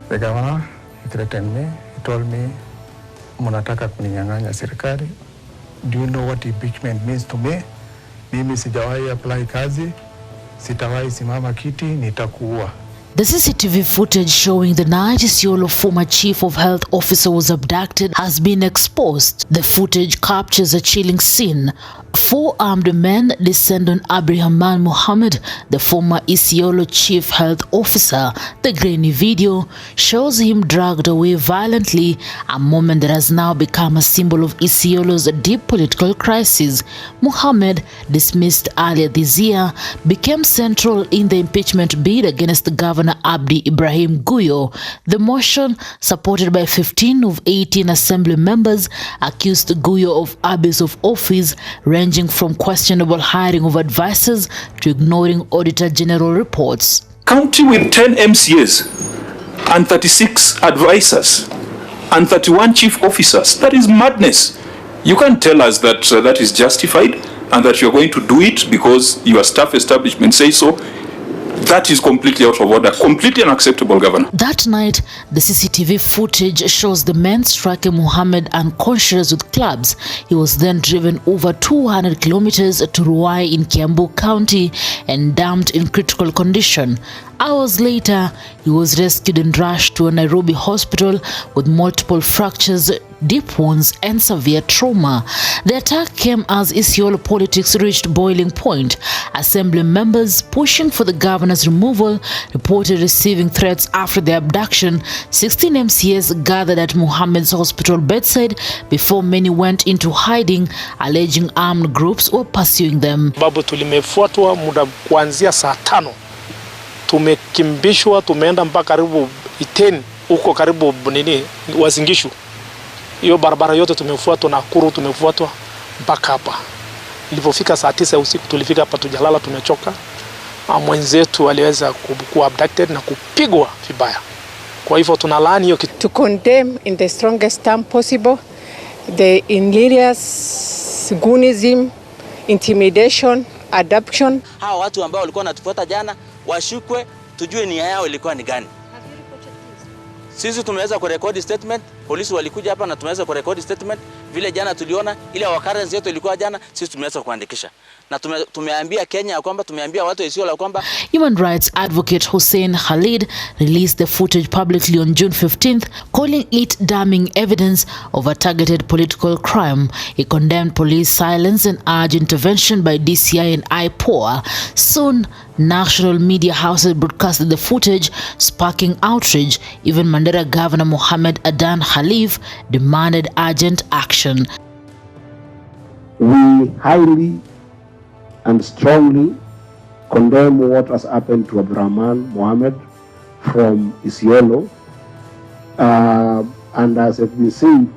The governor, he threatened me. He told me, "Munataka kuninyang'anya serikali. Do you know what impeachment means to me? Mimi sijawahi apply kazi, sitawahi simama kiti, nitakuua." The CCTV footage showing the night Isiolo former Chief of Health Officer was abducted has been exposed. The footage captures a chilling scene. 4 armed men descend on Abdirahman Mohamed, the former Isiolo Chief Health Officer. The grainy video shows him dragged away violently, a moment that has now become a symbol of Isiolo's deep political crisis. Mohamed, dismissed earlier this year, became central in the impeachment bid against Governor Abdi Ibrahim Guyo. The motion, supported by 15 of 18 assembly members, accused Guyo of abuse of office, ranging from questionable hiring of advisors to ignoring Auditor-General reports. County with 10 MCAs and 36 advisors and 31 chief officers. That is madness. You can't tell us that that is justified and that you're going to do it because your staff establishment says so. That is completely out of order, completely unacceptable, Governor. That night, the CCTV footage shows the men striking Mohamed unconscious with clubs. He was then driven over 200 kilometers to Ruai in Kiambu County and dumped in critical condition. Hours later, he was rescued and rushed to a Nairobi hospital with multiple fractures, deep wounds, and severe trauma. The attack came as Isiolo politics reached boiling point. Assembly members pushing for the governor's removal reported receiving threats after the abduction. 16 MCAs gathered at Mohamed's hospital bedside before many went into hiding, alleging armed groups were pursuing them. Babu tulimefuatwa muda kuanzia saa 5. Tumekimbishwa, tumeenda mpaka karibu Iteni, huko karibu nini Wazingishu. Hiyo barabara yote tumefuatwa, na Kuru tumefuatwa mpaka hapa. Ilipofika saa 9 usiku tulifika hapa, tujalala, tumechoka. Mwenzetu aliweza kuwa abducted na kupigwa vibaya. Kwa hivyo tunalaani hiyo kitu. To condemn in the strongest term possible the injurious goonism, intimidation, abduction. Hawa watu ambao walikuwa wanatufuata jana washukwe, tujue nia yao ilikuwa ni gani. Sisi tumeweza kurekodi statement, polisi walikuja hapa na tumeweza kurekodi statement. Vile jana tuliona ile occurrence yetu ilikuwa jana, sisi tumeweza kuandikisha. Na tumeambia Kenya kwamba, tumeambia watu Isiolo kwamba. Human rights advocate Hussein Khalid released the footage publicly on June 15th, calling it damning evidence of a targeted political crime. He condemned police silence and urged intervention by DCI and IPOA. Soon, national media houses broadcasted the footage, sparking outrage. Even Mandera Governor Mohamed Adan Khalif demanded urgent action. We highly and strongly condemn what has happened to Abdirahman Mohamed from Isiolo. And as has been said,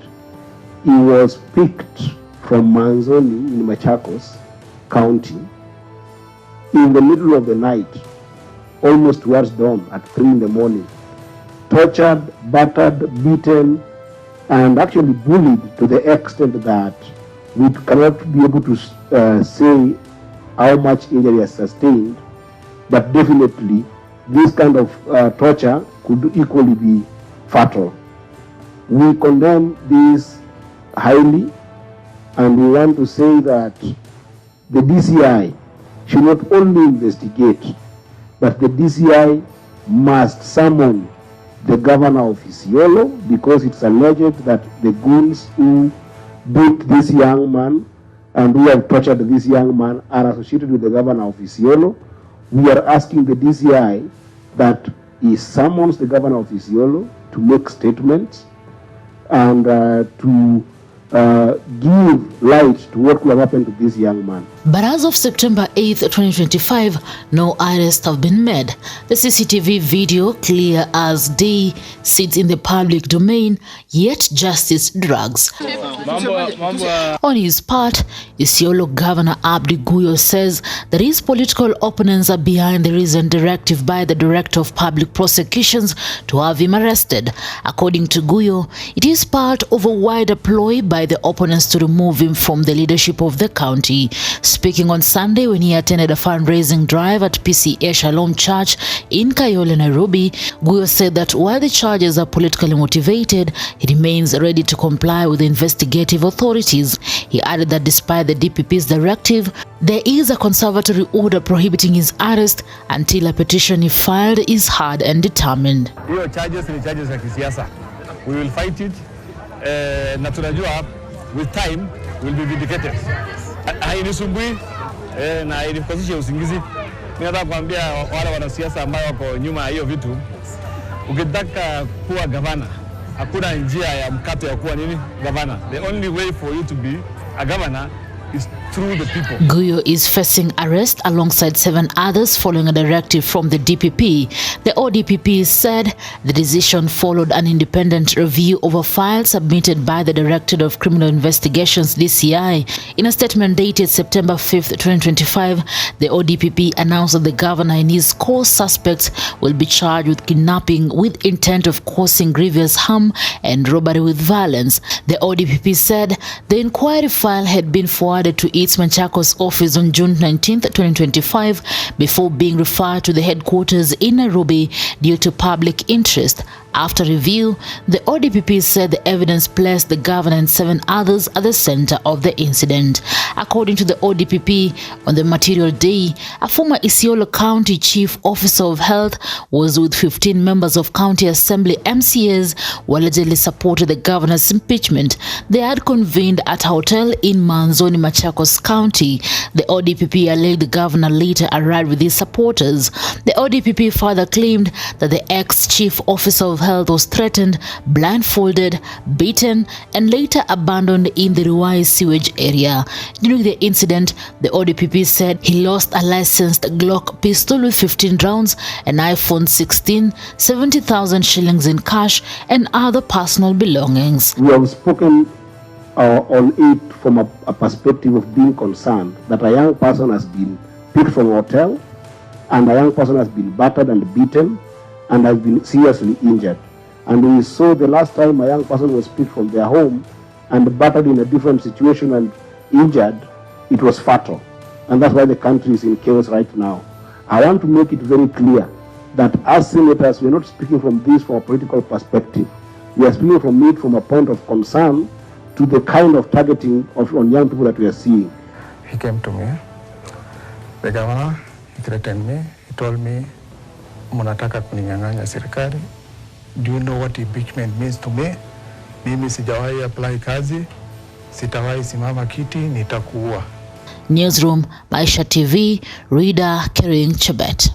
he was picked from Manzoni in Machakos County in the middle of the night, almost towards dawn at 3 in the morning, tortured, battered, beaten, and actually bullied to the extent that we cannot be able to say how much injury is sustained, but definitely this kind of torture could equally be fatal. We condemn this highly, and we want to say that the DCI should not only investigate, but the DCI must summon the governor of Isiolo, because it's alleged that the goons who beat this young man and who have tortured this young man are associated with the governor of Isiolo. We are asking the DCI that he summons the governor of Isiolo to make statements and to give light to what could have happened to this young man. But as of September 8th, 2025, no arrests have been made. The CCTV video, clear as day, sits in the public domain, yet justice drags. On his part, Isiolo Governor Abdi Guyo says that his political opponents are behind the recent directive by the Director of Public Prosecutions to have him arrested. According to Guyo, it is part of a wider ploy by by the opponents to remove him from the leadership of the county. Speaking on Sunday when he attended a fundraising drive at PCA Shalom Church in Kayole, Nairobi, Guyo said that while the charges are politically motivated, he remains ready to comply with the investigative authorities. He added that despite the DPP's directive, there is a conservatory order prohibiting his arrest until a petition he filed is heard and determined. Hiyo charges ni charges ya kisiasa. We will fight it. Na tunajua with time will be vindicated. Hainisumbui na hainikoseshi usingizi. Ninataka kuambia wale wanasiasa ambao wako nyuma hiyo vitu, ukitaka kuwa gavana, hakuna njia ya mkato ya kuwa nini gavana. The only way for you to be a governor is through the people. Guyo is facing arrest alongside 7 others following a directive from the DPP. The ODPP said the decision followed an independent review of a file submitted by the Directorate of Criminal Investigations (DCI). In a statement dated September 5th, 2025, the ODPP announced that the governor and his co-suspects will be charged with kidnapping with intent of causing grievous harm and robbery with violence. The ODPP said the inquiry file had been forwarded to its Machakos office on June 19th, 2025 before being referred to the headquarters in Nairobi due to public interest. After review, the ODPP said the evidence placed the governor and 7 others at the center of the incident. According to the ODPP, on the material day, a former Isiolo County Chief Officer of Health was with 15 members of County Assembly MCAs who allegedly supported the governor's impeachment. They had convened at a hotel in Manzoni, Machakos County. The ODPP alleged the governor later arrived with his supporters. The ODPP further claimed that the ex-Chief Officer of Health was threatened, blindfolded, beaten, and later abandoned in the Ruai sewage area. During the incident, the ODPP said he lost a licensed Glock pistol with 15 rounds, an iPhone 16, 70,000 shillings in cash, and other personal belongings. We have spoken on it from a perspective of being concerned that a young person has been picked from a hotel and a young person has been battered and beaten and has been seriously injured. And we saw the last time a young person was picked from their home and battered in a different situation and injured, it was fatal. And that's why the country is in chaos right now. I want to make it very clear that as senators, we're not speaking from this from a political perspective. We are speaking from it from a point of concern to the kind of targeting on young people that we are seeing. He came to me, the governor, he threatened me, he told me, "Munataka kuninyang'anya serikali. Do you know what impeachment means to me? Mimi sijawahi apply kazi, sitawahi simama kiti, nitakuua." Newsroom, Maisha TV, Reader, Kering Chebet.